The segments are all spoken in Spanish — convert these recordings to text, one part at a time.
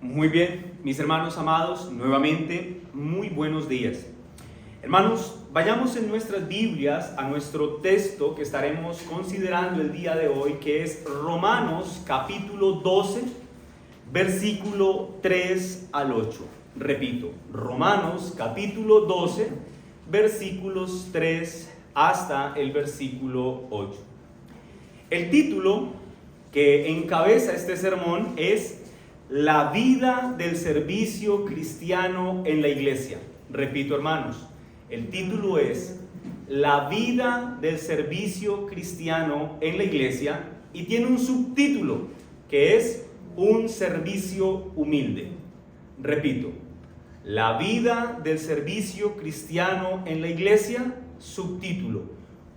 Muy bien, mis hermanos amados, nuevamente, muy buenos días. Hermanos, vayamos en nuestras Biblias a nuestro texto que estaremos considerando el día de hoy, que es Romanos capítulo 12, versículo 3 al 8. Repito, Romanos capítulo 12, versículos 3 hasta el versículo 8. El título que encabeza este sermón es La vida del servicio cristiano en la iglesia. Repito, hermanos, el título es La vida del servicio cristiano en la iglesia y tiene un subtítulo que es Un servicio humilde. Repito, La vida del servicio cristiano en la iglesia, subtítulo,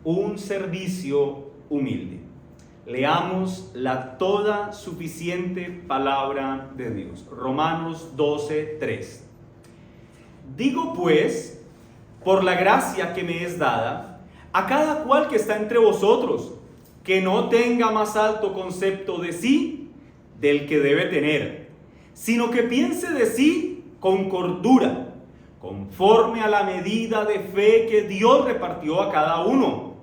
Un servicio humilde. Leamos la toda suficiente palabra de Dios. Romanos 12, 3. Digo pues, por la gracia que me es dada, a cada cual que está entre vosotros, que no tenga más alto concepto de sí del que debe tener, sino que piense de sí con cordura, conforme a la medida de fe que Dios repartió a cada uno.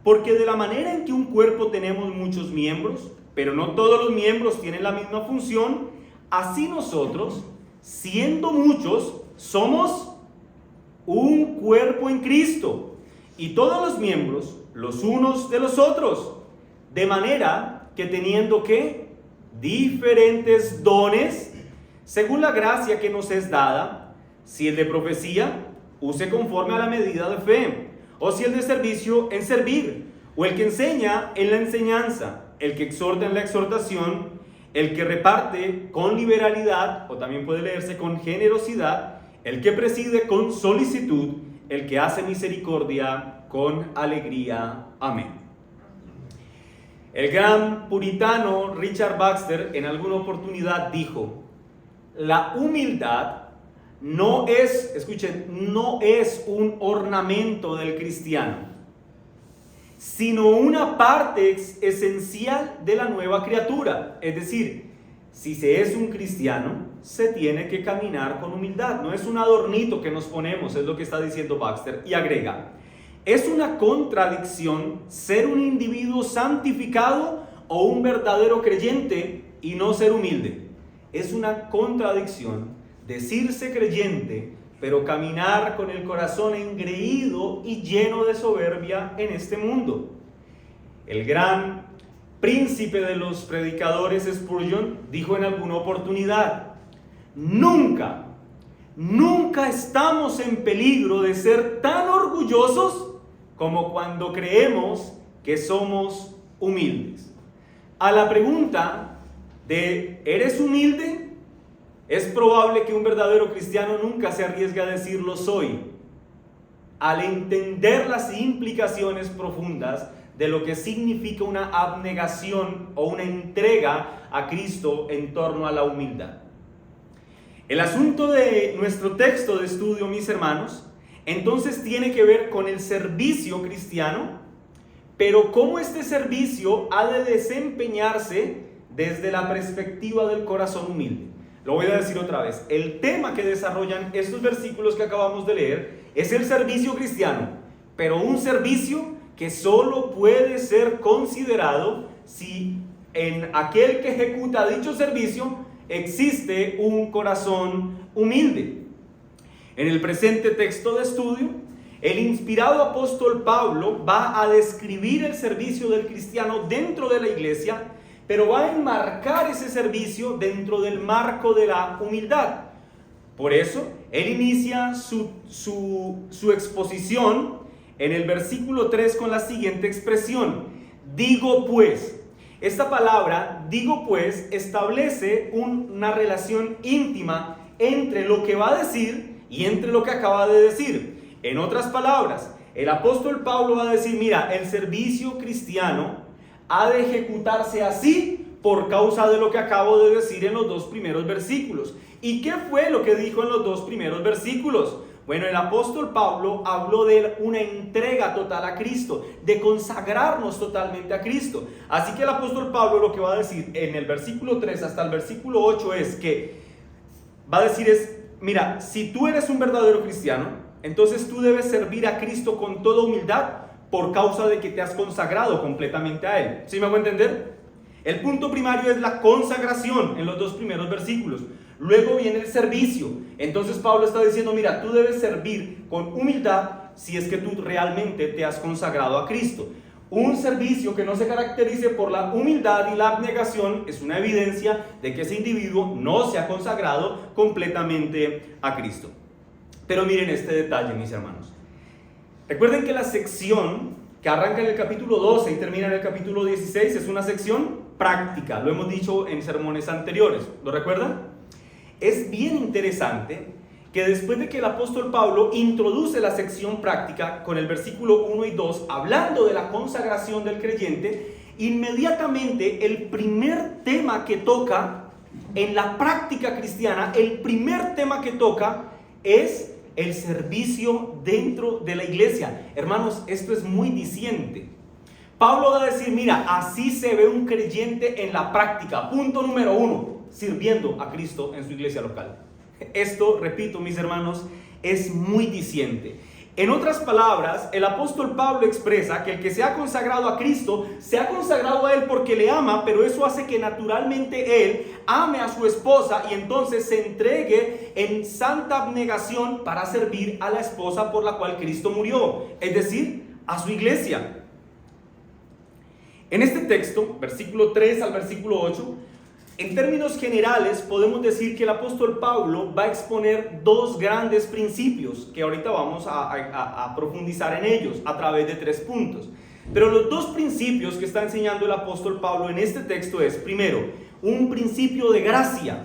Porque de la manera en que un cuerpo tenemos muchos miembros, pero no todos los miembros tienen la misma función, así nosotros, siendo muchos, somos un cuerpo en Cristo, y todos los miembros, los unos de los otros, de manera que teniendo ¿qué? Diferentes dones, según la gracia que nos es dada, si el de profecía, use conforme a la medida de fe, o si el de servicio, en servir, o el que enseña en la enseñanza, el que exhorta en la exhortación, el que reparte con liberalidad, o también puede leerse con generosidad, el que preside con solicitud, el que hace misericordia con alegría. Amén. El gran puritano Richard Baxter en alguna oportunidad dijo: la humildad no es, escuchen, no es un ornamento del cristiano, sino una parte esencial de la nueva criatura. Es decir, si se es un cristiano, se tiene que caminar con humildad. No es un adornito que nos ponemos, es lo que está diciendo Baxter. Y agrega, es una contradicción ser un individuo santificado o un verdadero creyente y no ser humilde. Es una contradicción decirse creyente, pero caminar con el corazón engreído y lleno de soberbia en este mundo. El gran príncipe de los predicadores Spurgeon dijo en alguna oportunidad: nunca estamos en peligro de ser tan orgullosos como cuando creemos que somos humildes. A la pregunta de ¿eres humilde?, es probable que un verdadero cristiano nunca se arriesgue a decir lo soy, al entender las implicaciones profundas de lo que significa una abnegación o una entrega a Cristo en torno a la humildad. El asunto de nuestro texto de estudio, mis hermanos, entonces tiene que ver con el servicio cristiano, pero cómo este servicio ha de desempeñarse desde la perspectiva del corazón humilde. Lo voy a decir otra vez. El tema que desarrollan estos versículos que acabamos de leer es el servicio cristiano, pero un servicio que solo puede ser considerado si en aquel que ejecuta dicho servicio existe un corazón humilde. En el presente texto de estudio, el inspirado apóstol Pablo va a describir el servicio del cristiano dentro de la iglesia, pero va a enmarcar ese servicio dentro del marco de la humildad. Por eso, él inicia su exposición en el versículo 3 con la siguiente expresión: digo pues. Esta palabra, digo pues, establece una relación íntima entre lo que va a decir y entre lo que acaba de decir. En otras palabras, el apóstol Pablo va a decir: mira, el servicio cristiano ha de ejecutarse así por causa de lo que acabo de decir en los dos primeros versículos. ¿Y qué fue lo que dijo en los dos primeros versículos? Bueno, el apóstol Pablo habló de una entrega total a Cristo, de consagrarnos totalmente a Cristo. Así que el apóstol Pablo lo que va a decir en el versículo 3 hasta el versículo 8 es que va a decir es, mira, si tú eres un verdadero cristiano, entonces tú debes servir a Cristo con toda humildad por causa de que te has consagrado completamente a Él. ¿Sí me hago entender? El punto primario es la consagración en los dos primeros versículos. Luego viene el servicio. Entonces Pablo está diciendo, mira, tú debes servir con humildad si es que tú realmente te has consagrado a Cristo. Un servicio que no se caracterice por la humildad y la abnegación es una evidencia de que ese individuo no se ha consagrado completamente a Cristo. Pero miren este detalle, mis hermanos. Recuerden que la sección que arranca en el capítulo 12 y termina en el capítulo 16 es una sección práctica. Lo hemos dicho en sermones anteriores. ¿Lo recuerdan? Es bien interesante que después de que el apóstol Pablo introduce la sección práctica con el versículo 1 y 2, hablando de la consagración del creyente, inmediatamente el primer tema que toca en la práctica cristiana, el primer tema que toca es el servicio dentro de la iglesia. Hermanos, esto es muy diciente. Pablo va a decir, mira, así se ve un creyente en la práctica. Punto número 1, sirviendo a Cristo en su iglesia local. Esto, repito, mis hermanos, es muy diciente. En otras palabras, el apóstol Pablo expresa que el que se ha consagrado a Cristo, se ha consagrado a Él porque le ama, pero eso hace que naturalmente Él ame a su esposa y entonces se entregue en santa abnegación para servir a la esposa por la cual Cristo murió, es decir, a su iglesia. En este texto, versículo 3 al versículo 8, en términos generales podemos decir que el apóstol Pablo va a exponer dos grandes principios que ahorita vamos a profundizar en ellos a través de 3 puntos. Pero los dos principios que está enseñando el apóstol Pablo en este texto es, primero, un principio de gracia.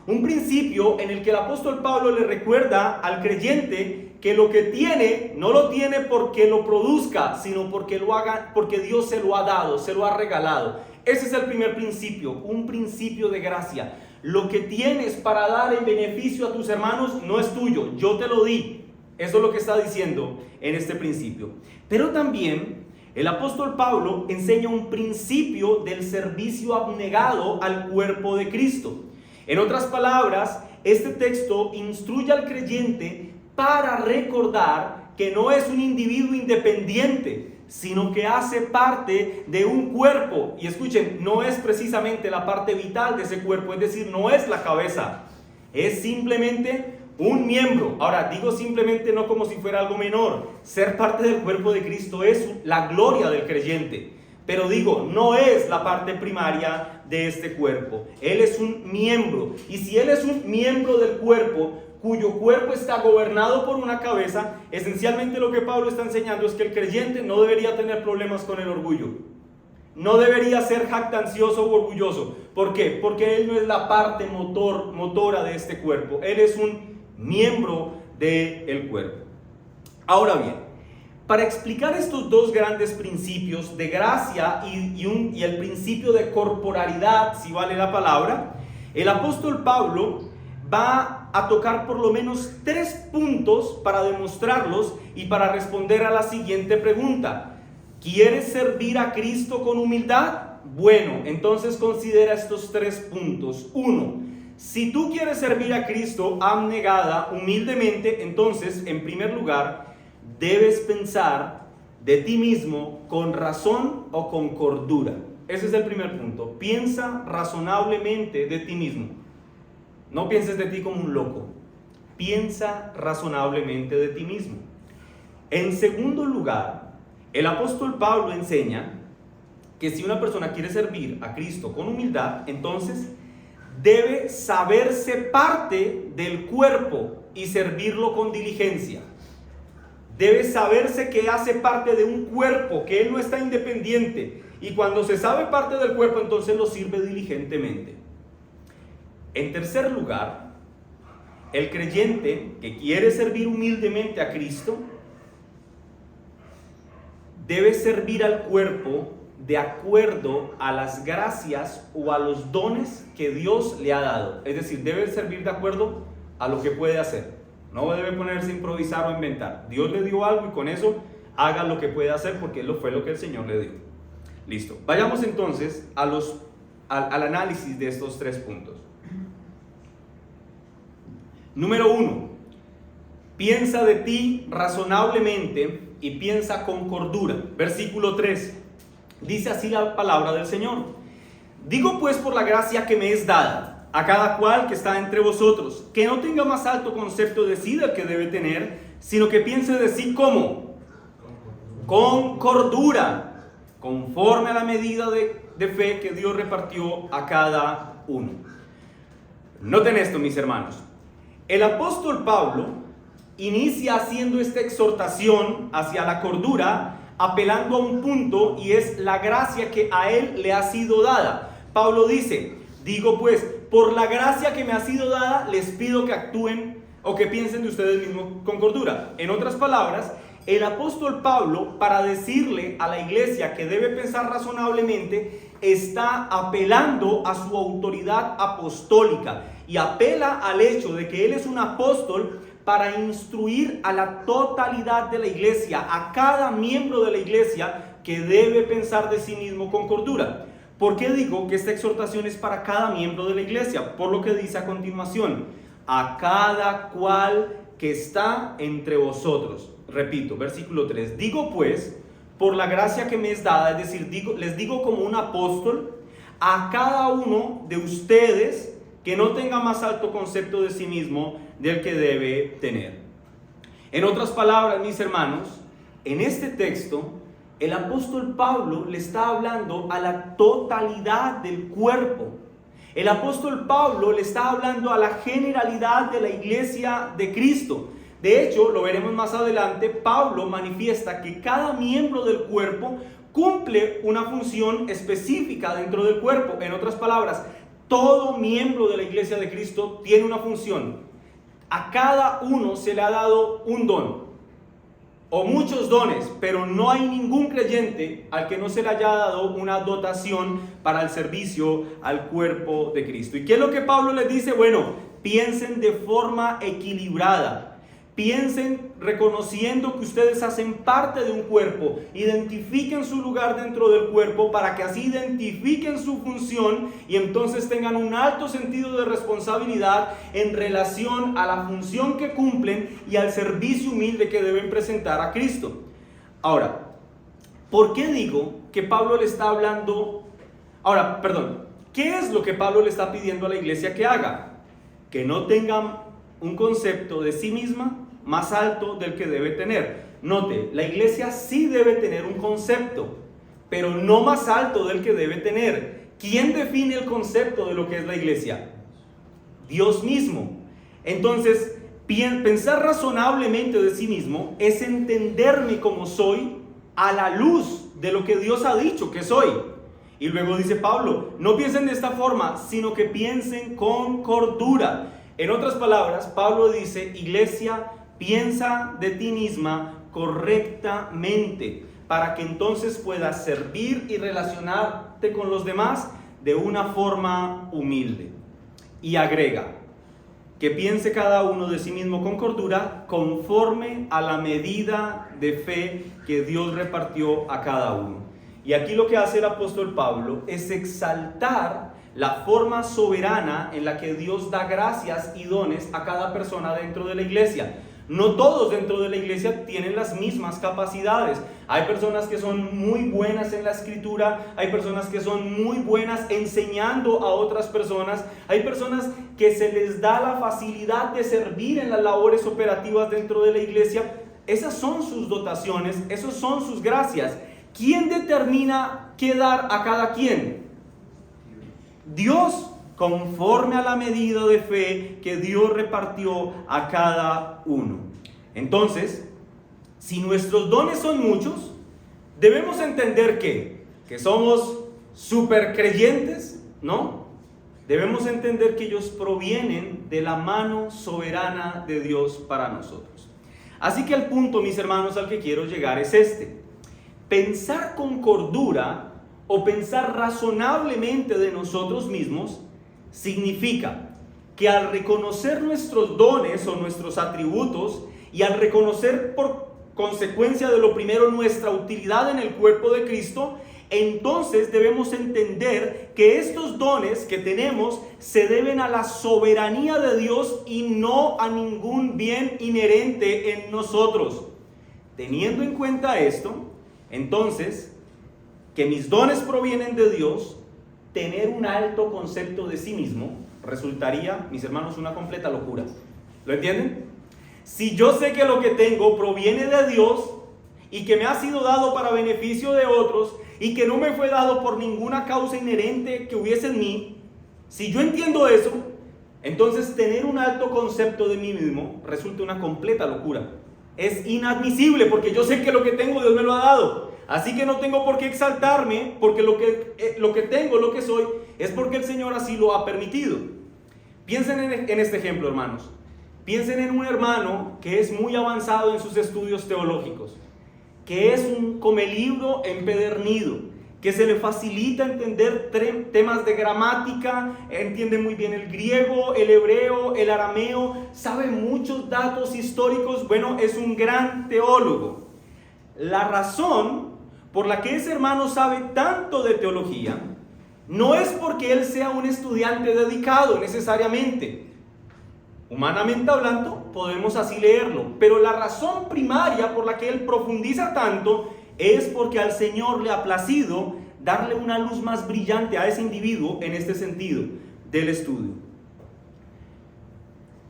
Un principio en el que el apóstol Pablo le recuerda al creyente que lo que tiene no lo tiene porque lo produzca, sino porque Dios se lo ha dado, se lo ha regalado. Ese es el primer principio, un principio de gracia. Lo que tienes para dar en beneficio a tus hermanos no es tuyo, yo te lo di. Eso es lo que está diciendo en este principio. Pero también el apóstol Pablo enseña un principio del servicio abnegado al cuerpo de Cristo. En otras palabras, este texto instruye al creyente para recordar que no es un individuo independiente, sino que hace parte de un cuerpo. Y escuchen, no es precisamente la parte vital de ese cuerpo, es decir, no es la cabeza, es simplemente un miembro. Ahora, digo simplemente no como si fuera algo menor. Ser parte del cuerpo de Cristo es la gloria del creyente. Pero digo, no es la parte primaria de este cuerpo. Él es un miembro. Y si Él es un miembro del cuerpo, cuyo cuerpo está gobernado por una cabeza, esencialmente lo que Pablo está enseñando es que el creyente no debería tener problemas con el orgullo. No debería ser jactancioso o orgulloso. ¿Por qué? Porque él no es la parte motora de este cuerpo. Él es un miembro del cuerpo. Ahora bien, para explicar estos dos grandes principios de gracia y el principio de corporalidad, si vale la palabra, el apóstol Pablo va a tocar por lo menos 3 puntos para demostrarlos y para responder a la siguiente pregunta. ¿Quieres servir a Cristo con humildad? Bueno, entonces considera estos 3 puntos. 1. Si tú quieres servir a Cristo abnegada, humildemente, entonces, en primer lugar, debes pensar de ti mismo con razón o con cordura. Ese es el primer punto. Piensa razonablemente de ti mismo. No pienses de ti como un loco. Piensa razonablemente de ti mismo. En segundo lugar, el apóstol Pablo enseña que si una persona quiere servir a Cristo con humildad, entonces debe saberse parte del cuerpo y servirlo con diligencia. Debe saberse que hace parte de un cuerpo, que él no está independiente. Y cuando se sabe parte del cuerpo, entonces lo sirve diligentemente. En tercer lugar, el creyente que quiere servir humildemente a Cristo debe servir al cuerpo de acuerdo a las gracias o a los dones que Dios le ha dado. Es decir, debe servir de acuerdo a lo que puede hacer. No debe ponerse a improvisar o inventar. Dios le dio algo y con eso haga lo que puede hacer porque fue lo que el Señor le dio. Listo. Vayamos entonces al análisis de estos 3 puntos. Número 1, piensa de ti razonablemente y piensa con cordura. Versículo 3, dice así la palabra del Señor. Digo pues por la gracia que me es dada a cada cual que está entre vosotros, que no tenga más alto concepto de sí del que debe tener, sino que piense de sí como con cordura, conforme a la medida de fe que Dios repartió a cada uno. Noten esto, mis hermanos. El apóstol Pablo inicia haciendo esta exhortación hacia la cordura, apelando a un punto, y es la gracia que a él le ha sido dada. Pablo dice, digo pues, por la gracia que me ha sido dada, les pido que actúen o que piensen de ustedes mismos con cordura. En otras palabras, el apóstol Pablo, para decirle a la iglesia que debe pensar razonablemente, está apelando a su autoridad apostólica y apela al hecho de que él es un apóstol para instruir a la totalidad de la iglesia, a cada miembro de la iglesia, que debe pensar de sí mismo con cordura. ¿Por qué digo que esta exhortación es para cada miembro de la iglesia? Por lo que dice a continuación, a cada cual que está entre vosotros. Repito, versículo 3, digo pues, por la gracia que me es dada, es decir, les digo como un apóstol, a cada uno de ustedes que no tenga más alto concepto de sí mismo del que debe tener. En otras palabras, mis hermanos, en este texto, el apóstol Pablo le está hablando a la totalidad del cuerpo. El apóstol Pablo le está hablando a la generalidad de la iglesia de Cristo. De hecho, lo veremos más adelante, Pablo manifiesta que cada miembro del cuerpo cumple una función específica dentro del cuerpo. En otras palabras, todo miembro de la iglesia de Cristo tiene una función. A cada uno se le ha dado un don o muchos dones, pero no hay ningún creyente al que no se le haya dado una dotación para el servicio al cuerpo de Cristo. ¿Y qué es lo que Pablo les dice? Bueno, piensen de forma equilibrada. Piensen reconociendo que ustedes hacen parte de un cuerpo, identifiquen su lugar dentro del cuerpo para que así identifiquen su función y entonces tengan un alto sentido de responsabilidad en relación a la función que cumplen y al servicio humilde que deben presentar a Cristo. Ahora, ¿por qué digo que Pablo le está hablando? ¿Qué es lo que Pablo le está pidiendo a la iglesia que haga? Que no tengan un concepto de sí misma más alto del que debe tener. Note, la iglesia sí debe tener un concepto, pero no más alto del que debe tener. ¿Quién define el concepto de lo que es la iglesia? Dios mismo. Entonces, pensar razonablemente de sí mismo es entenderme como soy a la luz de lo que Dios ha dicho que soy. Y luego dice Pablo, no piensen de esta forma, sino que piensen con cordura. En otras palabras, Pablo dice, iglesia, piensa de ti misma correctamente, para que entonces puedas servir y relacionarte con los demás de una forma humilde. Y agrega, que piense cada uno de sí mismo con cordura, conforme a la medida de fe que Dios repartió a cada uno. Y aquí lo que hace el apóstol Pablo es exaltar la forma soberana en la que Dios da gracias y dones a cada persona dentro de la iglesia. No todos dentro de la iglesia tienen las mismas capacidades. Hay personas que son muy buenas en la escritura, hay personas que son muy buenas enseñando a otras personas, hay personas que se les da la facilidad de servir en las labores operativas dentro de la iglesia. Esas son sus dotaciones, esas son sus gracias. ¿Quién determina qué dar a cada quien? Dios, conforme a la medida de fe que Dios repartió a cada uno. Entonces, si nuestros dones son muchos, debemos entender que somos super creyentes, ¿no? Debemos entender que ellos provienen de la mano soberana de Dios para nosotros. Así que el punto, mis hermanos, al que quiero llegar es este. Pensar con cordura o pensar razonablemente de nosotros mismos significa que al reconocer nuestros dones o nuestros atributos y al reconocer por consecuencia de lo primero nuestra utilidad en el cuerpo de Cristo, entonces debemos entender que estos dones que tenemos se deben a la soberanía de Dios y no a ningún bien inherente en nosotros. Teniendo en cuenta esto, entonces, que mis dones provienen de Dios, tener un alto concepto de sí mismo resultaría, mis hermanos, una completa locura. ¿Lo entienden? Si yo sé que lo que tengo proviene de Dios y que me ha sido dado para beneficio de otros y que no me fue dado por ninguna causa inherente que hubiese en mí, si yo entiendo eso, entonces tener un alto concepto de mí mismo resulta una completa locura. Es inadmisible porque yo sé que lo que tengo Dios me lo ha dado. Así que no tengo por qué exaltarme porque lo que tengo, lo que soy, es porque el Señor así lo ha permitido. Piensen en este ejemplo, hermanos. Piensen en un hermano que es muy avanzado en sus estudios teológicos, que es un comelibro empedernido, que se le facilita entender temas de gramática, entiende muy bien el griego, el hebreo, el arameo, sabe muchos datos históricos, bueno, es un gran teólogo. La razón por la que ese hermano sabe tanto de teología no es porque él sea un estudiante dedicado necesariamente. Humanamente hablando, podemos así leerlo, pero la razón primaria por la que él profundiza tanto es porque al Señor le ha placido darle una luz más brillante a ese individuo en este sentido del estudio.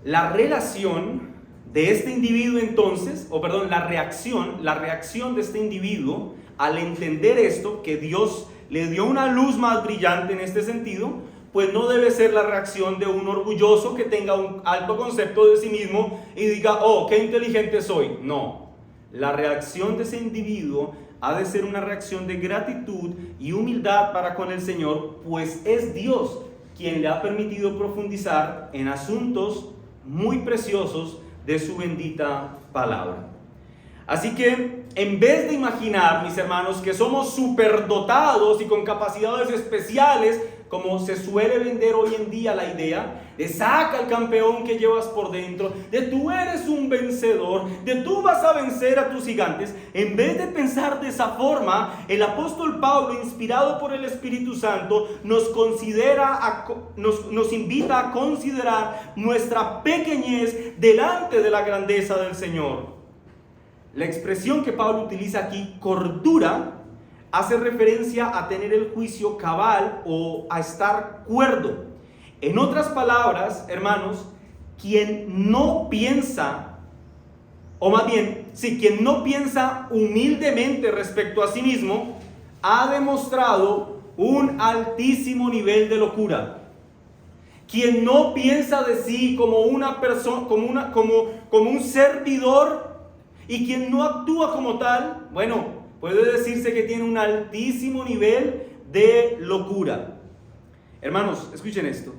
La relación de este individuo entonces, la reacción de este individuo al entender esto, que Dios le dio una luz más brillante en este sentido, pues no debe ser la reacción de un orgulloso que tenga un alto concepto de sí mismo y diga, oh, qué inteligente soy. No, la reacción de ese individuo ha de ser una reacción de gratitud y humildad para con el Señor, pues es Dios quien le ha permitido profundizar en asuntos muy preciosos de su bendita palabra. Así que, en vez de imaginar, mis hermanos, que somos superdotados y con capacidades especiales, como se suele vender hoy en día la idea, de saca el campeón que llevas por dentro, de tú eres un vencedor, de tú vas a vencer a tus gigantes, en vez de pensar de esa forma, el apóstol Pablo, inspirado por el Espíritu Santo, nos invita a considerar nuestra pequeñez delante de la grandeza del Señor. La expresión que Pablo utiliza aquí, cordura, hace referencia a tener el juicio cabal o a estar cuerdo. En otras palabras, hermanos, quien no piensa humildemente respecto a sí mismo, ha demostrado un altísimo nivel de locura. Quien no piensa de sí como una persona, como un servidor, y quien no actúa como tal, bueno, puede decirse que tiene un altísimo nivel de locura. Hermanos, escuchen esto.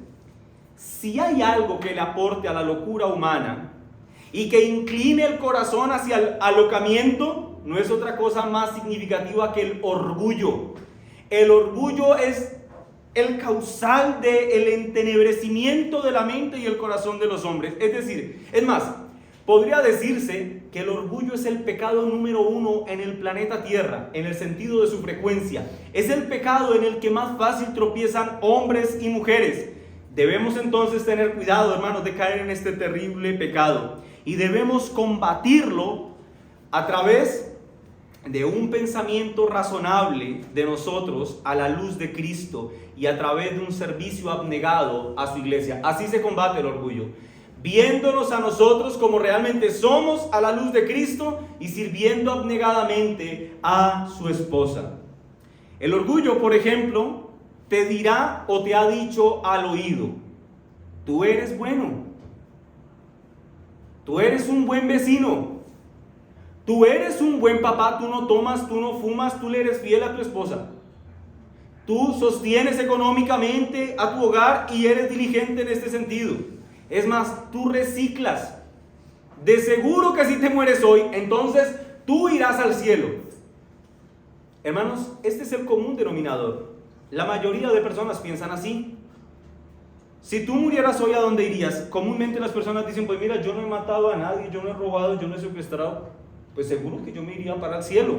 Si hay algo que le aporte a la locura humana y que incline el corazón hacia el alocamiento, no es otra cosa más significativa que el orgullo. El orgullo es el causal del entenebrecimiento de la mente y el corazón de los hombres. Es decir, es más, podría decirse que el orgullo es el pecado número 1 en el planeta Tierra, en el sentido de su frecuencia. Es el pecado en el que más fácil tropiezan hombres y mujeres. Debemos entonces tener cuidado, hermanos, de caer en este terrible pecado. Y debemos combatirlo a través de un pensamiento razonable de nosotros a la luz de Cristo y a través de un servicio abnegado a su iglesia. Así se combate el orgullo, viéndonos a nosotros como realmente somos a la luz de Cristo y sirviendo abnegadamente a su esposa. El orgullo, por ejemplo, te dirá o te ha dicho al oído: tú eres bueno, tú eres un buen vecino, tú eres un buen papá, tú no tomas, tú no fumas, tú le eres fiel a tu esposa, tú sostienes económicamente a tu hogar y eres diligente en este sentido. Es más, tú reciclas. De seguro que si te mueres hoy, entonces tú irás al cielo. Hermanos, este es el común denominador. La mayoría de personas piensan así. Si tú murieras hoy, ¿a dónde irías? Comúnmente las personas dicen, pues mira, yo no he matado a nadie, yo no he robado, yo no he secuestrado. Pues seguro que yo me iría para el cielo.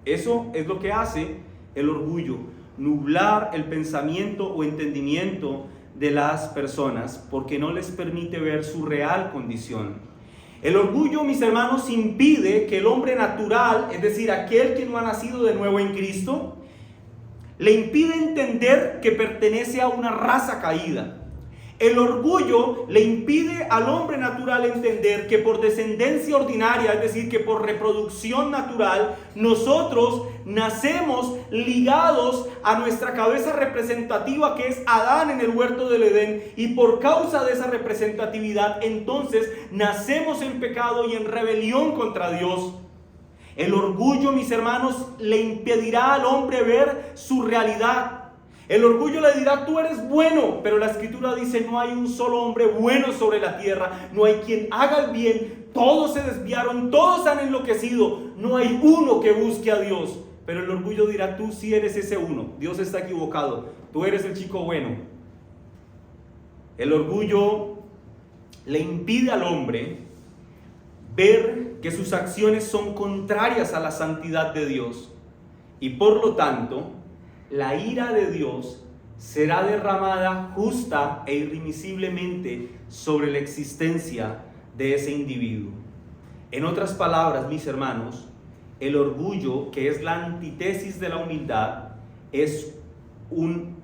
Eso es lo que hace el orgullo, nublar el pensamiento o entendimiento de las personas porque no les permite ver su real condición. El orgullo, mis hermanos, impide que el hombre natural, es decir, aquel que no ha nacido de nuevo en Cristo, le impide entender que pertenece a una raza caída. El orgullo le impide al hombre natural entender que por descendencia ordinaria, es decir, que por reproducción natural, nosotros nacemos ligados a nuestra cabeza representativa que es Adán en el huerto del Edén, y por causa de esa representatividad entonces nacemos en pecado y en rebelión contra Dios. El orgullo, mis hermanos, le impedirá al hombre ver su realidad. El orgullo le dirá: tú eres bueno, pero la Escritura dice: no hay un solo hombre bueno sobre la tierra, no hay quien haga el bien, todos se desviaron, todos han enloquecido, no hay uno que busque a Dios. Pero el orgullo dirá: tú sí eres ese uno, Dios está equivocado, tú eres el chico bueno. El orgullo le impide al hombre ver que sus acciones son contrarias a la santidad de Dios, y por lo tanto la ira de Dios será derramada justa e irremisiblemente sobre la existencia de ese individuo. En otras palabras, mis hermanos, el orgullo, que es la antítesis de la humildad,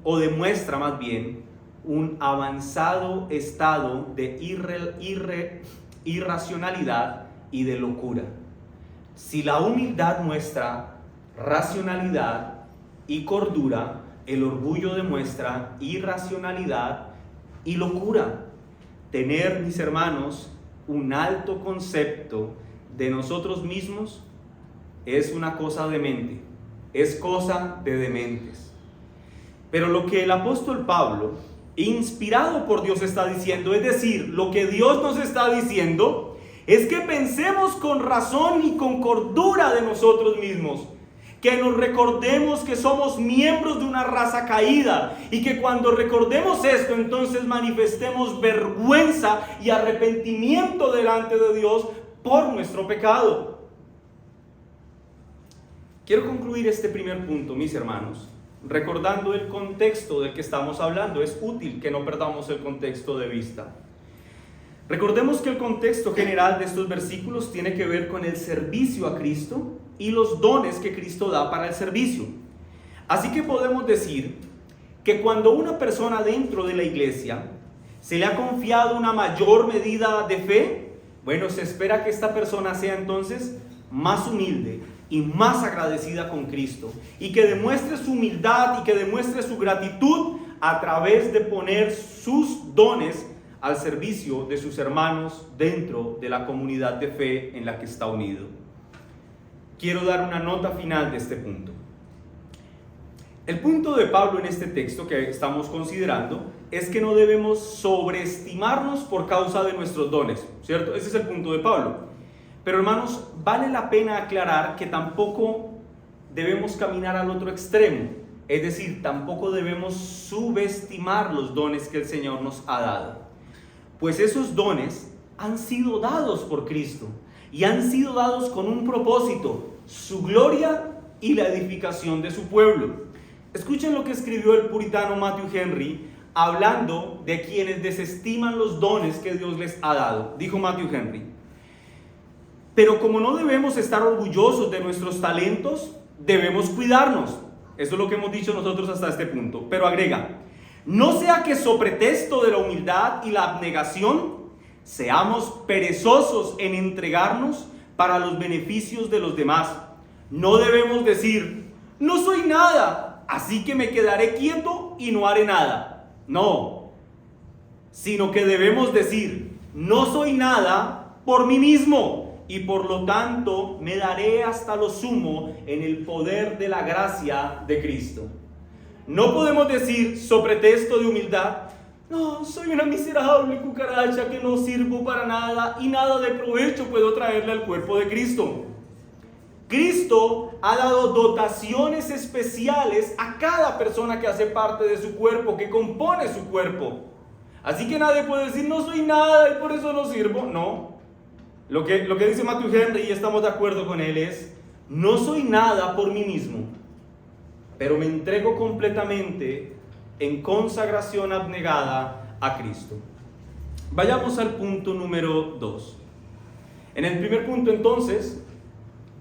demuestra más bien un avanzado estado de irracionalidad y de locura. Si la humildad muestra racionalidad y cordura, el orgullo demuestra irracionalidad y locura. Tener, mis hermanos, un alto concepto de nosotros mismos es una cosa demente, es cosa de dementes. Pero lo que el apóstol Pablo, inspirado por Dios, está diciendo, es decir, lo que Dios nos está diciendo, es que pensemos con razón y con cordura de nosotros mismos. Que nos recordemos que somos miembros de una raza caída, y que cuando recordemos esto, entonces manifestemos vergüenza y arrepentimiento delante de Dios por nuestro pecado. Quiero concluir este primer punto, mis hermanos, recordando el contexto del que estamos hablando. Es útil que no perdamos el contexto de vista. Recordemos que el contexto general de estos versículos tiene que ver con el servicio a Cristo y los dones que Cristo da para el servicio. Así que podemos decir que cuando una persona dentro de la iglesia se le ha confiado una mayor medida de fe, bueno, se espera que esta persona sea entonces más humilde y más agradecida con Cristo, y que demuestre su humildad y que demuestre su gratitud a través de poner sus dones al servicio de sus hermanos dentro de la comunidad de fe en la que está unido. Quiero dar una nota final de este punto. El punto de Pablo en este texto que estamos considerando es que no debemos sobreestimarnos por causa de nuestros dones, ¿cierto? Ese es el punto de Pablo. Pero hermanos, vale la pena aclarar que tampoco debemos caminar al otro extremo, es decir, tampoco debemos subestimar los dones que el Señor nos ha dado. Pues esos dones han sido dados por Cristo y han sido dados con un propósito: su gloria y la edificación de su pueblo. Escuchen lo que escribió el puritano Matthew Henry hablando de quienes desestiman los dones que Dios les ha dado. Dijo Matthew Henry: pero como no debemos estar orgullosos de nuestros talentos, debemos cuidarnos. Eso es lo que hemos dicho nosotros hasta este punto. Pero agrega: no sea que sobre pretexto de la humildad y la abnegación seamos perezosos en entregarnos para los beneficios de los demás. No debemos decir: no soy nada, así que me quedaré quieto y no haré nada. No, sino que debemos decir: no soy nada por mí mismo, y por lo tanto me daré hasta lo sumo en el poder de la gracia de Cristo. No podemos decir, sobre pretexto de humildad: no, soy una miserable cucaracha que no sirvo para nada y nada de provecho puedo traerle al cuerpo de Cristo. Cristo ha dado dotaciones especiales a cada persona que hace parte de su cuerpo, que compone su cuerpo. Así que nadie puede decir: no soy nada y por eso no sirvo. No. Lo que dice Matthew Henry, y estamos de acuerdo con él, es: no soy nada por mí mismo. pero me entrego completamente en consagración abnegada a Cristo. Vayamos al punto número 2. En el primer punto, entonces,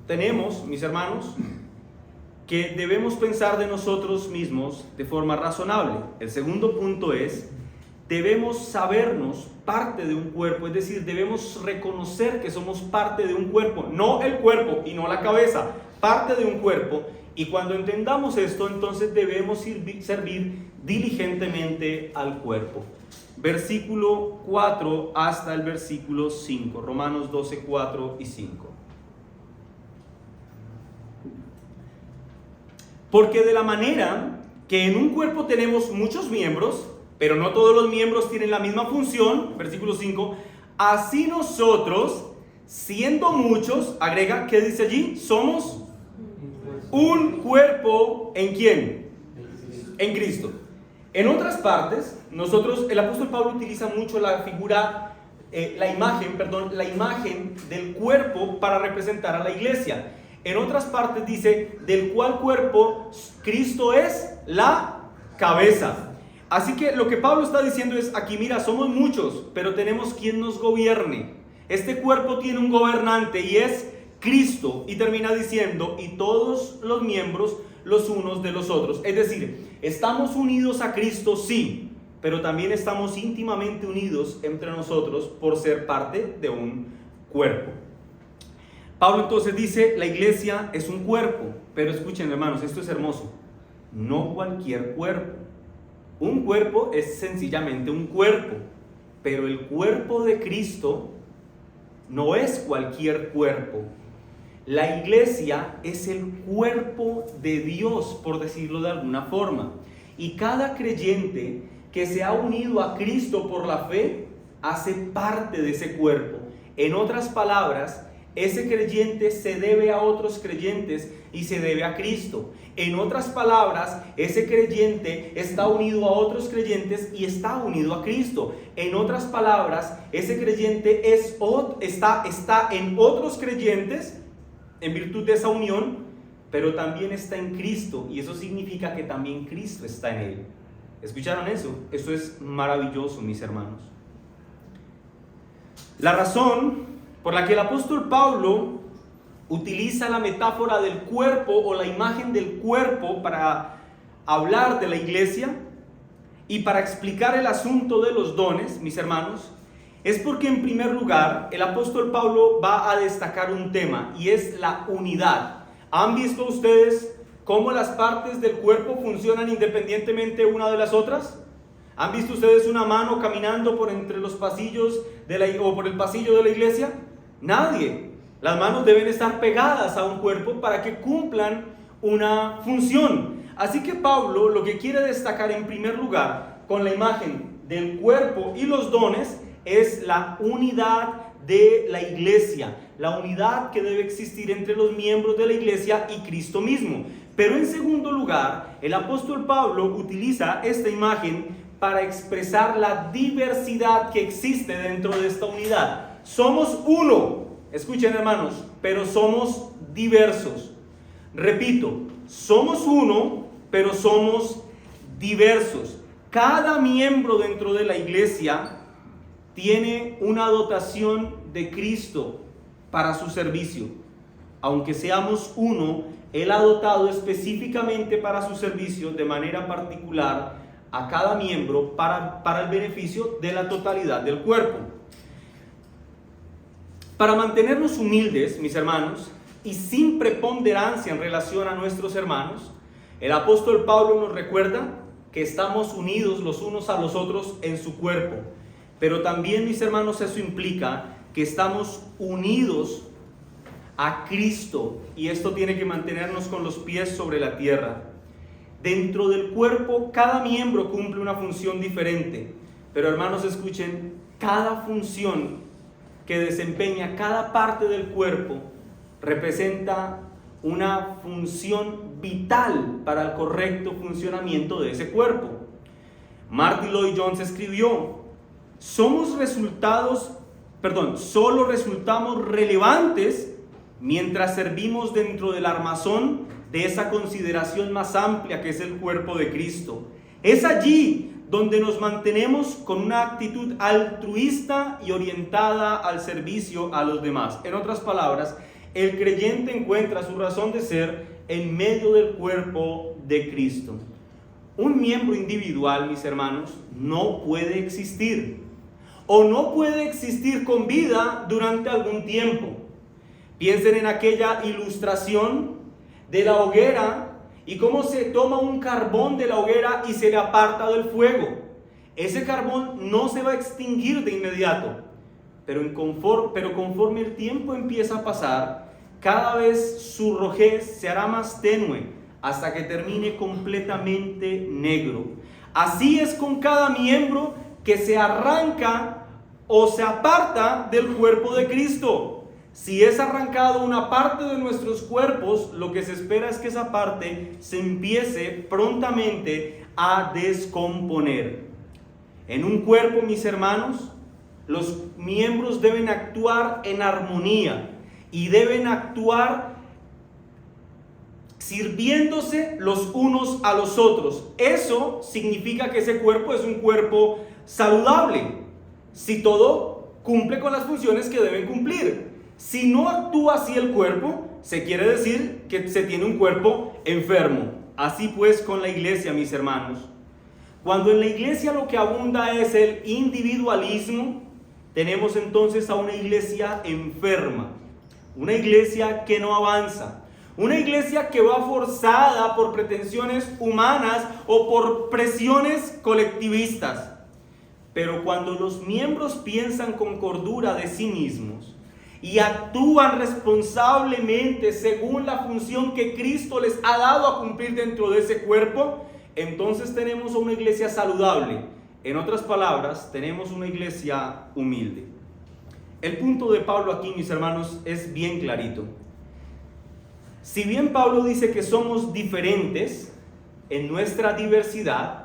tenemos, mis hermanos, que debemos pensar de nosotros mismos de forma razonable. El segundo punto es, debemos sabernos parte de un cuerpo, es decir, debemos reconocer que somos parte de un cuerpo, no el cuerpo y no la cabeza, parte de un cuerpo. Y cuando entendamos esto, entonces debemos servir diligentemente al cuerpo. Versículo 4 hasta el versículo 5, Romanos 12, 4 y 5. Porque de la manera que en un cuerpo tenemos muchos miembros, pero no todos los miembros tienen la misma función, versículo 5, así nosotros, siendo muchos, agrega, ¿qué dice allí? Somos un cuerpo, ¿en quién? En Cristo. En otras partes, el apóstol Pablo utiliza mucho la imagen del cuerpo para representar a la iglesia. En otras partes dice, del cual cuerpo Cristo es la cabeza. Así que lo que Pablo está diciendo es, aquí mira, somos muchos, pero tenemos quien nos gobierne. Este cuerpo tiene un gobernante y es Cristo. Y termina diciendo, y todos los miembros los unos de los otros. Es decir, estamos unidos a Cristo, sí, pero también estamos íntimamente unidos entre nosotros por ser parte de un cuerpo. Pablo entonces dice, la iglesia es un cuerpo, pero escuchen hermanos, esto es hermoso, no cualquier cuerpo. Un cuerpo es sencillamente un cuerpo, pero el cuerpo de Cristo no es cualquier cuerpo. La iglesia es el cuerpo de Dios, por decirlo de alguna forma. Y cada creyente que se ha unido a Cristo por la fe, hace parte de ese cuerpo. En otras palabras, ese creyente se debe a otros creyentes y se debe a Cristo. En otras palabras, ese creyente está unido a otros creyentes y está unido a Cristo. En otras palabras, ese creyente está en otros creyentes en virtud de esa unión, pero también está en Cristo, y eso significa que también Cristo está en él. ¿Escucharon eso? Eso es maravilloso, mis hermanos. La razón por la que el apóstol Pablo utiliza la metáfora del cuerpo o la imagen del cuerpo para hablar de la iglesia y para explicar el asunto de los dones, mis hermanos, es porque en primer lugar el apóstol Pablo va a destacar un tema, y es la unidad. ¿Han visto ustedes cómo las partes del cuerpo funcionan independientemente una de las otras? ¿Han visto ustedes una mano caminando por entre los pasillos o por el pasillo de la iglesia? Nadie. Las manos deben estar pegadas a un cuerpo para que cumplan una función. Así que Pablo lo que quiere destacar en primer lugar con la imagen del cuerpo y los dones es la unidad de la iglesia, la unidad que debe existir entre los miembros de la iglesia y Cristo mismo. Pero en segundo lugar, el apóstol Pablo utiliza esta imagen para expresar la diversidad que existe dentro de esta unidad. Somos uno, escuchen hermanos, pero somos diversos. Repito, somos uno, pero somos diversos. Cada miembro dentro de la iglesia tiene una dotación de Cristo para su servicio. Aunque seamos uno, Él ha dotado específicamente para su servicio de manera particular a cada miembro para el beneficio de la totalidad del cuerpo. Para mantenernos humildes, mis hermanos, y sin preponderancia en relación a nuestros hermanos, el apóstol Pablo nos recuerda que estamos unidos los unos a los otros en su cuerpo. Pero también, mis hermanos, eso implica que estamos unidos a Cristo, y esto tiene que mantenernos con los pies sobre la tierra. Dentro del cuerpo, cada miembro cumple una función diferente, pero hermanos, escuchen, cada función que desempeña cada parte del cuerpo representa una función vital para el correcto funcionamiento de ese cuerpo. Martin Lloyd Jones escribió: solo resultamos relevantes mientras servimos dentro del armazón de esa consideración más amplia que es el cuerpo de Cristo. Es allí donde nos mantenemos con una actitud altruista y orientada al servicio a los demás. En otras palabras, el creyente encuentra su razón de ser en medio del cuerpo de Cristo. Un miembro individual, mis hermanos, no puede existir o no puede existir con vida durante algún tiempo. Piensen en aquella ilustración de la hoguera y cómo se toma un carbón de la hoguera y se le aparta del fuego. Ese carbón no se va a extinguir de inmediato, pero conforme el tiempo empieza a pasar, cada vez su rojez se hará más tenue hasta que termine completamente negro. Así es con cada miembro que se arranca o se aparta del cuerpo de Cristo. Si es arrancado una parte de nuestros cuerpos, lo que se espera es que esa parte se empiece prontamente a descomponer. En un cuerpo, mis hermanos, los miembros deben actuar en armonía y deben actuar sirviéndose los unos a los otros. Eso significa que ese cuerpo es un cuerpo saludable, si todo cumple con las funciones que deben cumplir. Si no actúa así el cuerpo, se quiere decir que se tiene un cuerpo enfermo. Así pues con la iglesia, mis hermanos. Cuando en la iglesia lo que abunda es el individualismo, tenemos entonces a una iglesia enferma, una iglesia que no avanza, una iglesia que va forzada por pretensiones humanas o por presiones colectivistas. Pero cuando los miembros piensan con cordura de sí mismos y actúan responsablemente según la función que Cristo les ha dado a cumplir dentro de ese cuerpo, entonces tenemos una iglesia saludable. En otras palabras, tenemos una iglesia humilde. El punto de Pablo aquí, mis hermanos, es bien clarito. Si bien Pablo dice que somos diferentes en nuestra diversidad,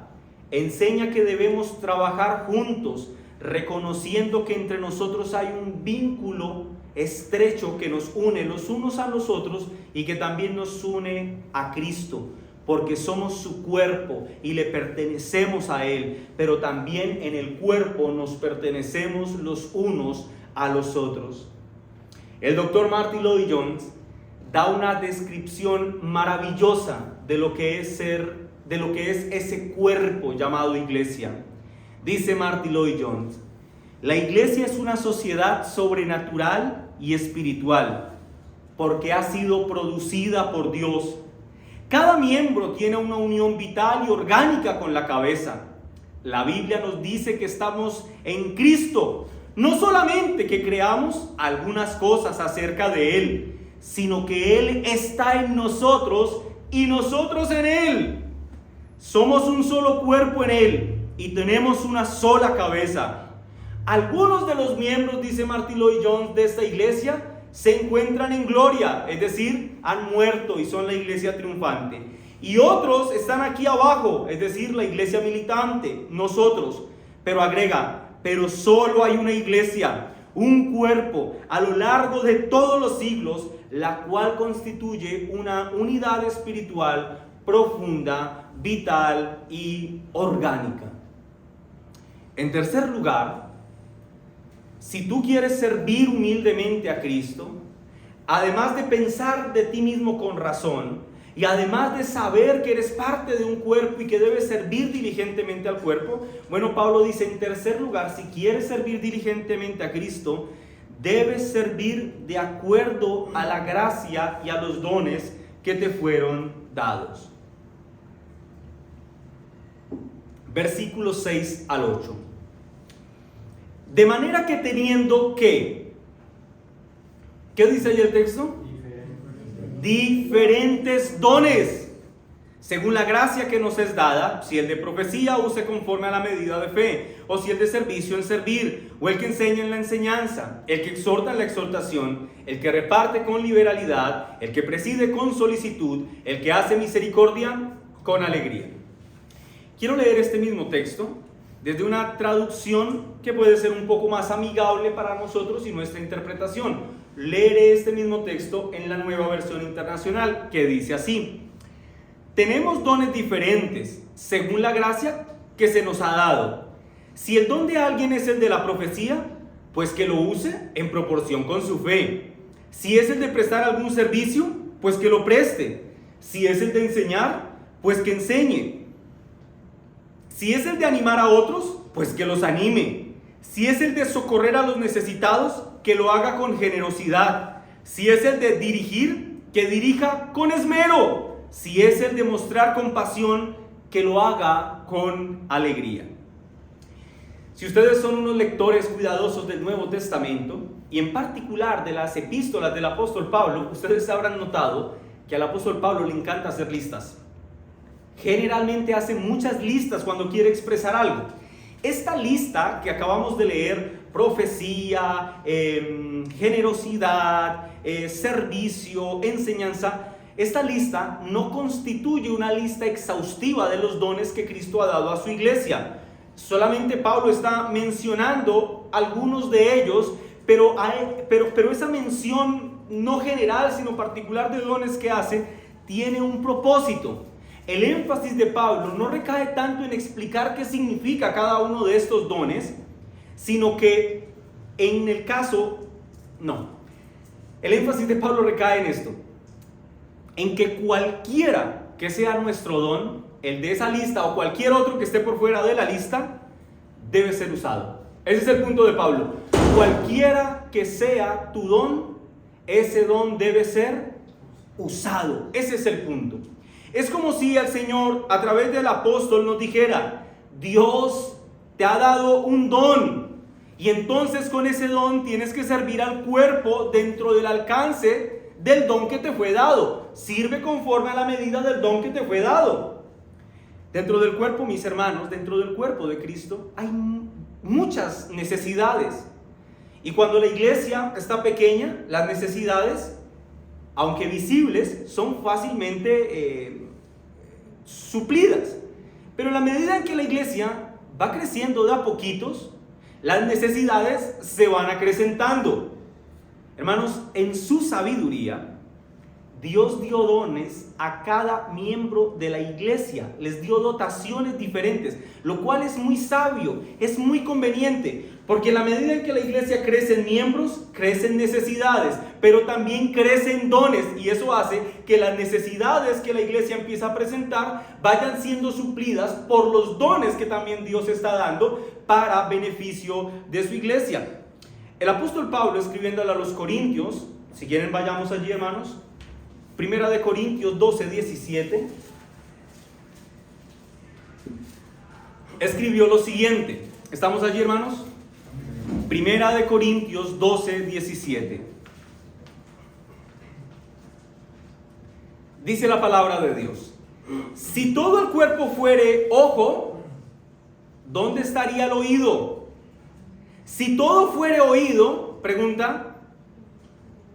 enseña que debemos trabajar juntos, reconociendo que entre nosotros hay un vínculo estrecho que nos une los unos a los otros y que también nos une a Cristo, porque somos su cuerpo y le pertenecemos a Él, pero también en el cuerpo nos pertenecemos los unos a los otros. El doctor Martyn Lloyd-Jones da una descripción maravillosa de lo que es ese cuerpo llamado iglesia. Dice Martyn Lloyd-Jones: la iglesia es una sociedad sobrenatural y espiritual, porque ha sido producida por Dios. Cada miembro tiene una unión vital y orgánica con la cabeza. La Biblia nos dice que estamos en Cristo, no solamente que creamos algunas cosas acerca de Él, sino que Él está en nosotros y nosotros en Él. Somos un solo cuerpo en Él y tenemos una sola cabeza. Algunos de los miembros, dice Martyn Lloyd-Jones, de esta iglesia se encuentran en gloria, es decir, han muerto y son la iglesia triunfante. Y otros están aquí abajo, es decir, la iglesia militante, nosotros. Pero agrega, pero solo hay una iglesia, un cuerpo a lo largo de todos los siglos, la cual constituye una unidad espiritual profunda, vital y orgánica. En tercer lugar, si tú quieres servir humildemente a Cristo, además de pensar de ti mismo con razón, y además de saber que eres parte de un cuerpo y que debes servir diligentemente al cuerpo, bueno, Pablo dice, en tercer lugar, si quieres servir diligentemente a Cristo, debes servir de acuerdo a la gracia y a los dones que te fueron dados. Versículos 6 al 8. De manera que teniendo ¿qué dice ahí el texto? Diferentes dones, según la gracia que nos es dada, si el de profecía use conforme a la medida de fe, o si el de servicio en servir, o el que enseña en la enseñanza, el que exhorta en la exhortación, el que reparte con liberalidad, el que preside con solicitud, el que hace misericordia con alegría. Quiero leer este mismo texto desde una traducción que puede ser un poco más amigable para nosotros y nuestra interpretación. leeré este mismo texto en la Nueva Versión Internacional, que dice así: tenemos dones diferentes según la gracia que se nos ha dado. Si el don de alguien es el de la profecía, pues que lo use en proporción con su fe. Si es el de prestar algún servicio, pues que lo preste. Si es el de enseñar, pues que enseñe. Si es el de animar a otros, pues que los anime. Si es el de socorrer a los necesitados, que lo haga con generosidad. Si es el de dirigir, que dirija con esmero. Si es el de mostrar compasión, que lo haga con alegría. Si ustedes son unos lectores cuidadosos del Nuevo Testamento, y en particular de las epístolas del apóstol Pablo, ustedes habrán notado que al apóstol Pablo le encanta hacer listas. Generalmente hace muchas listas cuando quiere expresar algo. Esta lista que acabamos de leer, profecía, generosidad, servicio, enseñanza, esta lista no constituye una lista exhaustiva de los dones que Cristo ha dado a su iglesia. Solamente Pablo está mencionando algunos de ellos, pero esa mención no general, sino particular de dones que hace, tiene un propósito. El énfasis de Pablo no recae tanto en explicar qué significa cada uno de estos dones, sino que en el caso, no. El énfasis de Pablo recae en esto, en que cualquiera que sea nuestro don, el de esa lista o cualquier otro que esté por fuera de la lista, debe ser usado. Ese es el punto de Pablo. Cualquiera que sea tu don, ese don debe ser usado. Ese es el punto. Es como si el Señor, a través del apóstol, nos dijera: Dios te ha dado un don, y entonces con ese don tienes que servir al cuerpo dentro del alcance del don que te fue dado. Sirve conforme a la medida del don que te fue dado. Dentro del cuerpo, mis hermanos, dentro del cuerpo de Cristo hay muchas necesidades. Y cuando la iglesia está pequeña, las necesidades, aunque visibles, son fácilmente suplidas. Pero en la medida en que la iglesia va creciendo de a poquitos, las necesidades se van acrecentando. Hermanos, en su sabiduría, Dios dio dones a cada miembro de la iglesia, les dio dotaciones diferentes, lo cual es muy sabio, es muy conveniente, porque en la medida en que la iglesia crece en miembros, crecen necesidades, pero también crecen dones, y eso hace que las necesidades que la iglesia empieza a presentar vayan siendo suplidas por los dones que también Dios está dando para beneficio de su iglesia. El apóstol Pablo, escribiéndole a los Corintios, si quieren vayamos allí, hermanos, Primera de Corintios 12, 17, escribió lo siguiente. ¿Estamos allí, hermanos? Primera de Corintios 12, 17. Dice la palabra de Dios: si todo el cuerpo fuere ojo, ¿dónde estaría el oído? Si todo fuere oído, pregunta,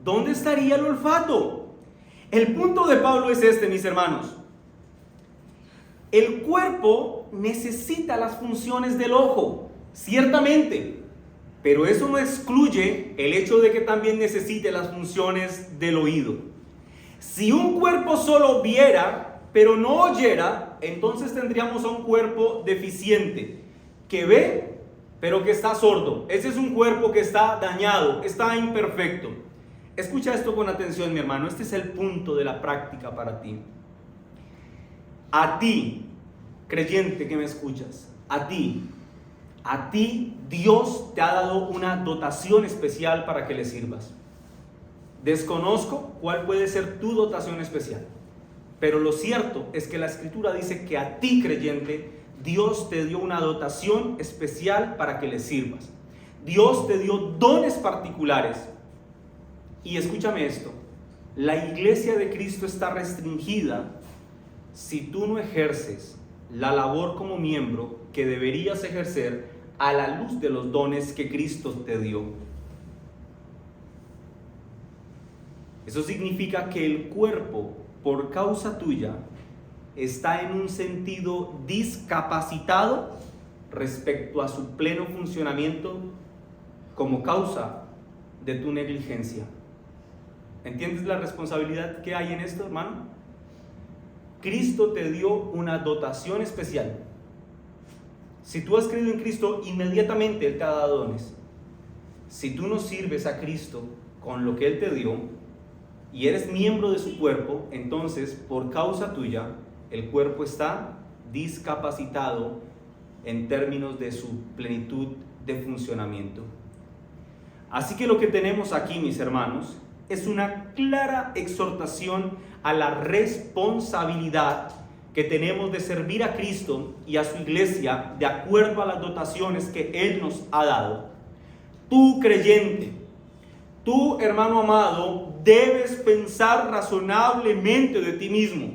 ¿dónde estaría el olfato? El punto de Pablo es este, mis hermanos. El cuerpo necesita las funciones del ojo, ciertamente, pero eso no excluye el hecho de que también necesite las funciones del oído. Si un cuerpo solo viera, pero no oyera, entonces tendríamos a un cuerpo deficiente, que ve, pero que está sordo. Ese es un cuerpo que está dañado, está imperfecto. Escucha esto con atención, mi hermano. Este es el punto de la práctica para ti. A ti, creyente que me escuchas, a ti Dios te ha dado una dotación especial para que le sirvas. Desconozco cuál puede ser tu dotación especial, pero lo cierto es que la Escritura dice que a ti, creyente, Dios te dio una dotación especial para que le sirvas. Dios te dio dones particulares. Y escúchame esto: la iglesia de Cristo está restringida si tú no ejerces la labor como miembro que deberías ejercer a la luz de los dones que Cristo te dio. Eso significa que el cuerpo, por causa tuya, está en un sentido discapacitado respecto a su pleno funcionamiento como causa de tu negligencia. ¿Entiendes la responsabilidad que hay en esto, hermano? Cristo te dio una dotación especial. Si tú has creído en Cristo, inmediatamente Él te ha dado dones. Si tú no sirves a Cristo con lo que Él te dio y eres miembro de su cuerpo, entonces por causa tuya el cuerpo está discapacitado en términos de su plenitud de funcionamiento. Así que lo que tenemos aquí, mis hermanos, es una clara exhortación a la responsabilidad que tenemos de servir a Cristo y a su iglesia de acuerdo a las dotaciones que Él nos ha dado. Tú, creyente, tú, hermano amado, debes pensar razonablemente de ti mismo.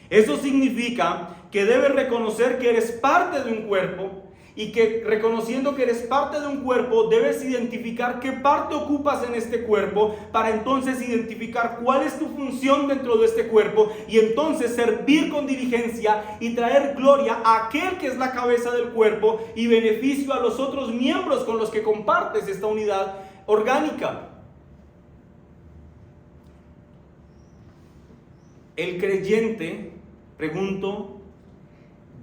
Eso significa que debes reconocer que eres parte de un cuerpo y que, reconociendo que eres parte de un cuerpo, debes identificar qué parte ocupas en este cuerpo para entonces identificar cuál es tu función dentro de este cuerpo y entonces servir con diligencia y traer gloria a aquel que es la cabeza del cuerpo y beneficio a los otros miembros con los que compartes esta unidad orgánica. El creyente, pregunto,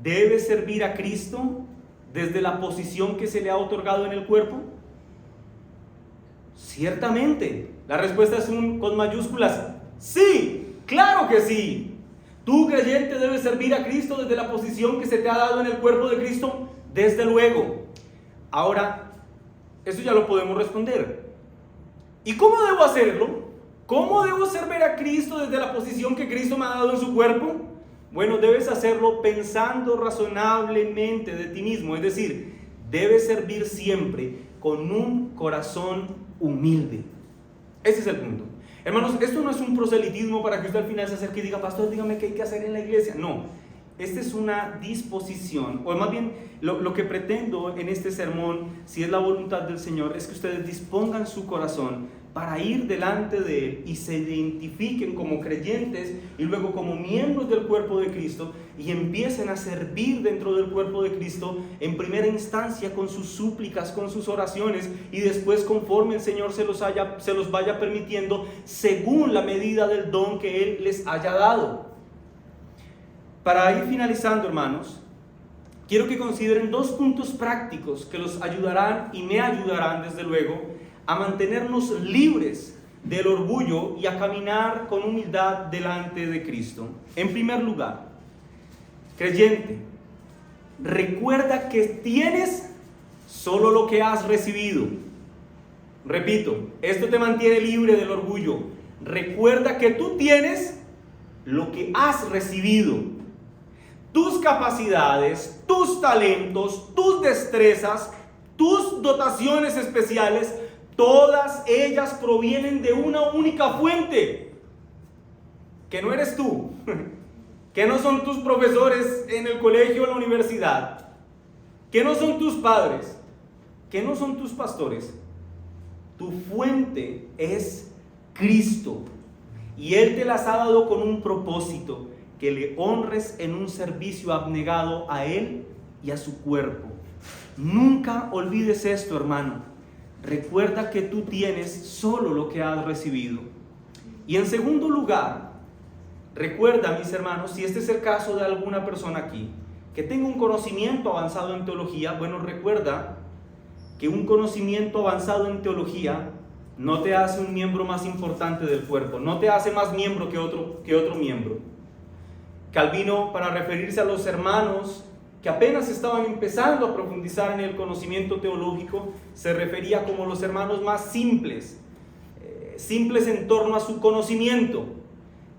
¿debe servir a Cristo desde la posición que se le ha otorgado en el cuerpo? Ciertamente. La respuesta es con mayúsculas. Sí, claro que sí. ¿Tú, creyente, debes servir a Cristo desde la posición que se te ha dado en el cuerpo de Cristo? Desde luego. Ahora, eso ya lo podemos responder. ¿Y cómo debo hacerlo? ¿Cómo debo servir a Cristo desde la posición que Cristo me ha dado en su cuerpo? Bueno, debes hacerlo pensando razonablemente de ti mismo, es decir, debes servir siempre con un corazón humilde. Ese es el punto. Hermanos, esto no es un proselitismo para que usted al final se acerque y diga, pastor, dígame qué hay que hacer en la iglesia. No, esta es una disposición, o más bien lo que pretendo en este sermón, si es la voluntad del Señor, es que ustedes dispongan su corazón para ir delante de Él y se identifiquen como creyentes y luego como miembros del cuerpo de Cristo y empiecen a servir dentro del cuerpo de Cristo en primera instancia con sus súplicas, con sus oraciones y después conforme el Señor se los vaya permitiendo según la medida del don que Él les haya dado. Para ir finalizando, hermanos, quiero que consideren dos puntos prácticos que los ayudarán y me ayudarán desde luego a mantenernos libres del orgullo y a caminar con humildad delante de Cristo. En primer lugar, creyente, recuerda que tienes solo lo que has recibido. Repito, esto te mantiene libre del orgullo. Recuerda que tú tienes lo que has recibido. Tus capacidades, tus talentos, tus destrezas, tus dotaciones especiales, todas ellas provienen de una única fuente, que no eres tú, que no son tus profesores en el colegio o en la universidad, que no son tus padres, que no son tus pastores. Tu fuente es Cristo y Él te las ha dado con un propósito, que le honres en un servicio abnegado a Él y a su cuerpo. Nunca olvides esto, hermano. Recuerda que tú tienes solo lo que has recibido. Y en segundo lugar, recuerda, mis hermanos, si este es el caso de alguna persona aquí, que tenga un conocimiento avanzado en teología, bueno, recuerda que un conocimiento avanzado en teología no te hace un miembro más importante del cuerpo, no te hace más miembro que otro miembro. Calvino, para referirse a los hermanos que apenas estaban empezando a profundizar en el conocimiento teológico, se refería como los hermanos más simples en torno a su conocimiento.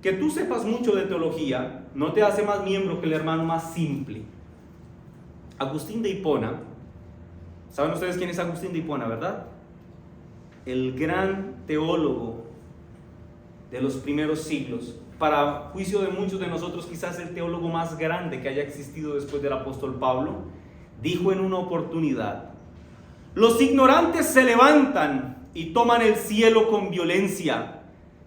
Que tú sepas mucho de teología no te hace más miembro que el hermano más simple. Agustín de Hipona, ¿saben ustedes quién es Agustín de Hipona, verdad? El gran teólogo de los primeros siglos. Para juicio de muchos de nosotros, quizás el teólogo más grande que haya existido después del apóstol Pablo, dijo en una oportunidad: los ignorantes se levantan y toman el cielo con violencia,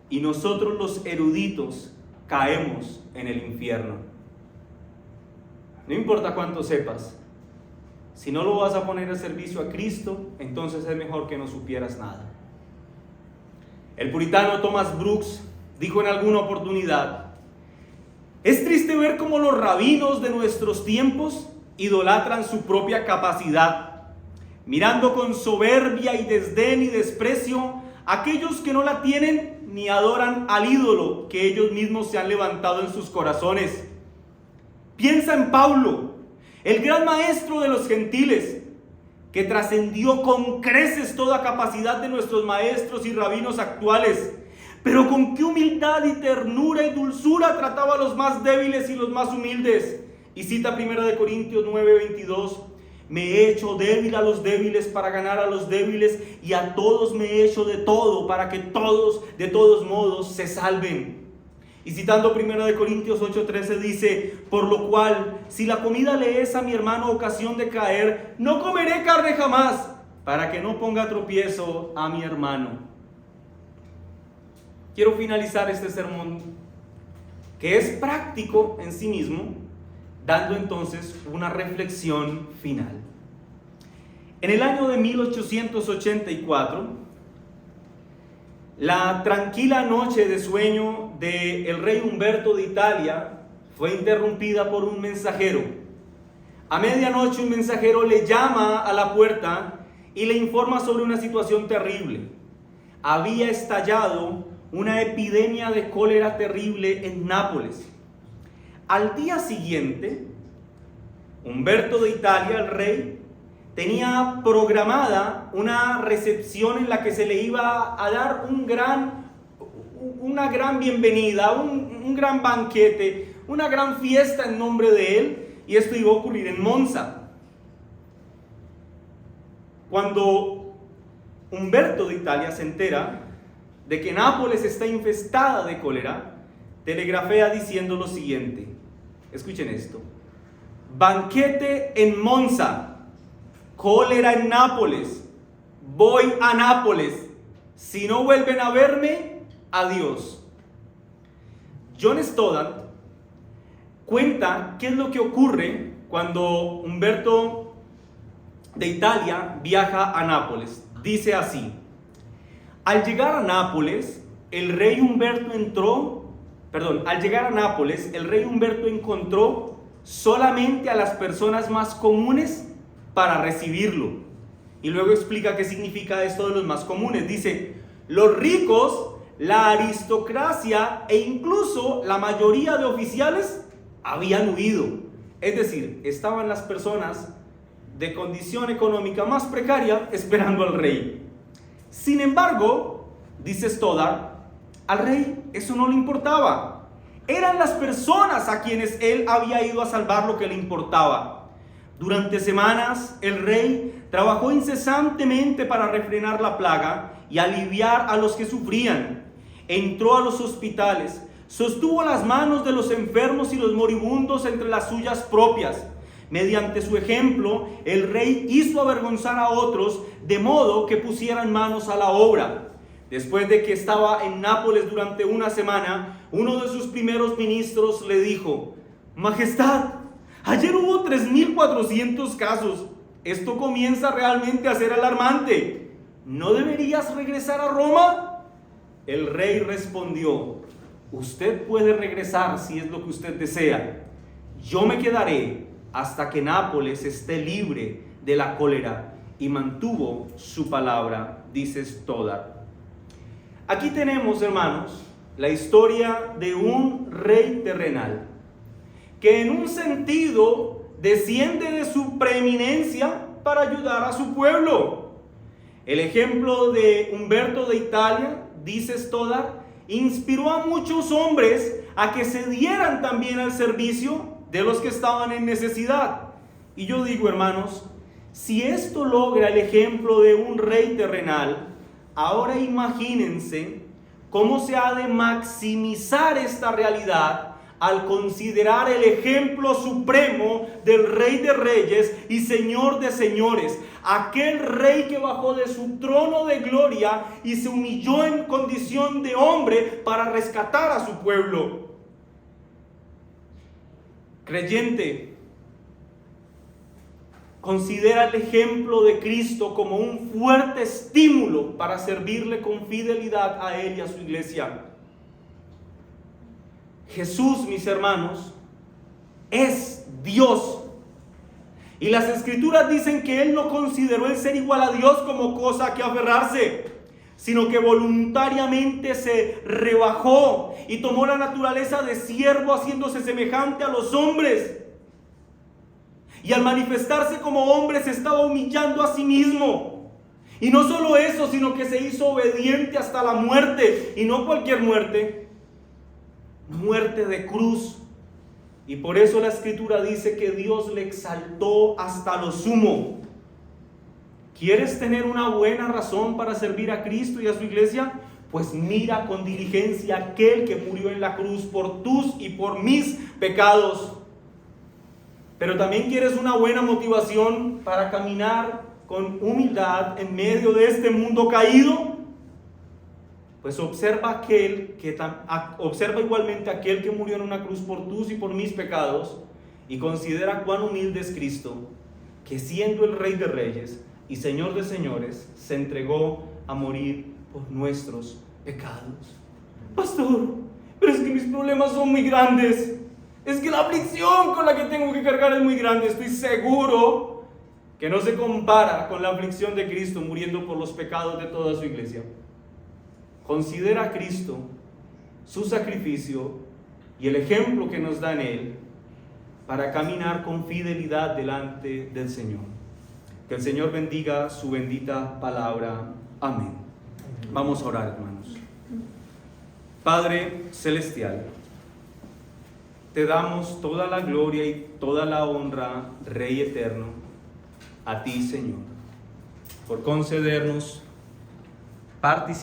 y nosotros los eruditos caemos en el infierno. No importa cuánto sepas, si no lo vas a poner al servicio a Cristo, entonces es mejor que no supieras nada. El puritano Thomas Brooks dijo en alguna oportunidad: es triste ver cómo los rabinos de nuestros tiempos idolatran su propia capacidad, mirando con soberbia y desdén y desprecio a aquellos que no la tienen ni adoran al ídolo que ellos mismos se han levantado en sus corazones. Piensa en Pablo, el gran maestro de los gentiles, que trascendió con creces toda capacidad de nuestros maestros y rabinos actuales, pero con qué humildad y ternura y dulzura trataba a los más débiles y los más humildes. Y cita 1 Corintios 9:22: me he hecho débil a los débiles para ganar a los débiles, y a todos me he hecho de todo para que todos, de todos modos, se salven. Y citando 1 Corintios 8:13 dice: por lo cual, si la comida le es a mi hermano ocasión de caer, no comeré carne jamás, para que no ponga tropiezo a mi hermano. Quiero finalizar este sermón, que es práctico en sí mismo, dando entonces una reflexión final. En el año de 1884, la tranquila noche de sueño del rey Humberto de Italia fue interrumpida por un mensajero. A medianoche un mensajero le llama a la puerta y le informa sobre una situación terrible. Había estallado una epidemia de cólera terrible en Nápoles. Al día siguiente, Humberto de Italia, el rey, tenía programada una recepción en la que se le iba a dar una gran bienvenida, un gran banquete, una gran fiesta en nombre de él, y esto iba a ocurrir en Monza. Cuando Humberto de Italia se entera de que Nápoles está infestada de cólera, telegrafea diciendo lo siguiente. Escuchen esto: banquete en Monza, cólera en Nápoles, voy a Nápoles, si no vuelven a verme, adiós. John Stoddard cuenta qué es lo que ocurre cuando Humberto de Italia viaja a Nápoles. Dice así: al llegar a Nápoles, el rey Humberto encontró solamente a las personas más comunes para recibirlo. Y luego explica qué significa esto de los más comunes. Dice: los ricos, la aristocracia e incluso la mayoría de oficiales habían huido. Es decir, estaban las personas de condición económica más precaria esperando al rey. Sin embargo, dice Stoddard, al rey eso no le importaba. Eran las personas a quienes él había ido a salvar lo que le importaba. Durante semanas, el rey trabajó incesantemente para refrenar la plaga y aliviar a los que sufrían. Entró a los hospitales, sostuvo las manos de los enfermos y los moribundos entre las suyas propias. Mediante su ejemplo, el rey hizo avergonzar a otros, de modo que pusieran manos a la obra. Después de que estaba en Nápoles durante una semana, uno de sus primeros ministros le dijo: Majestad, ayer hubo 3.400 casos. Esto comienza realmente a ser alarmante. ¿No deberías regresar a Roma? El rey respondió: usted puede regresar si es lo que usted desea. Yo me quedaré hasta que Nápoles esté libre de la cólera. Y mantuvo su palabra, dice Stoddard. Aquí tenemos, hermanos, la historia de un rey terrenal que en un sentido desciende de su preeminencia para ayudar a su pueblo. El ejemplo de Humberto de Italia, dice Stoddard, inspiró a muchos hombres a que se dieran también al servicio de los que estaban en necesidad. Y yo digo, hermanos, si esto logra el ejemplo de un rey terrenal, ahora imagínense cómo se ha de maximizar esta realidad al considerar el ejemplo supremo del Rey de Reyes y Señor de Señores, aquel rey que bajó de su trono de gloria y se humilló en condición de hombre para rescatar a su pueblo. Creyente, Considera el ejemplo de Cristo como un fuerte estímulo para servirle con fidelidad a Él y a su iglesia. Jesús, mis hermanos, es Dios. Y las Escrituras dicen que Él no consideró el ser igual a Dios como cosa a que aferrarse, sino que voluntariamente se rebajó y tomó la naturaleza de siervo, haciéndose semejante a los hombres. Y al manifestarse como hombre se estaba humillando a sí mismo. Y no solo eso, sino que se hizo obediente hasta la muerte. Y no cualquier muerte, muerte de cruz. Y por eso la Escritura dice que Dios le exaltó hasta lo sumo. ¿Quieres tener una buena razón para servir a Cristo y a su iglesia? Pues mira con diligencia a aquel que murió en la cruz por tus y por mis pecados. Pero también quieres una buena motivación para caminar con humildad en medio de este mundo caído. Pues observa igualmente a aquel que murió en una cruz por tus y por mis pecados, y considera cuán humilde es Cristo, que siendo el Rey de Reyes y Señor de Señores, se entregó a morir por nuestros pecados. Pastor, pero es que mis problemas son muy grandes. Es que la aflicción con la que tengo que cargar es muy grande. Estoy seguro que no se compara con la aflicción de Cristo muriendo por los pecados de toda su iglesia. Considera a Cristo, su sacrificio y el ejemplo que nos da en Él para caminar con fidelidad delante del Señor. Que el Señor bendiga su bendita palabra. Amén. Vamos a orar, hermanos. Padre celestial, te damos toda la gloria y toda la honra, Rey eterno, a ti, Señor, por concedernos participar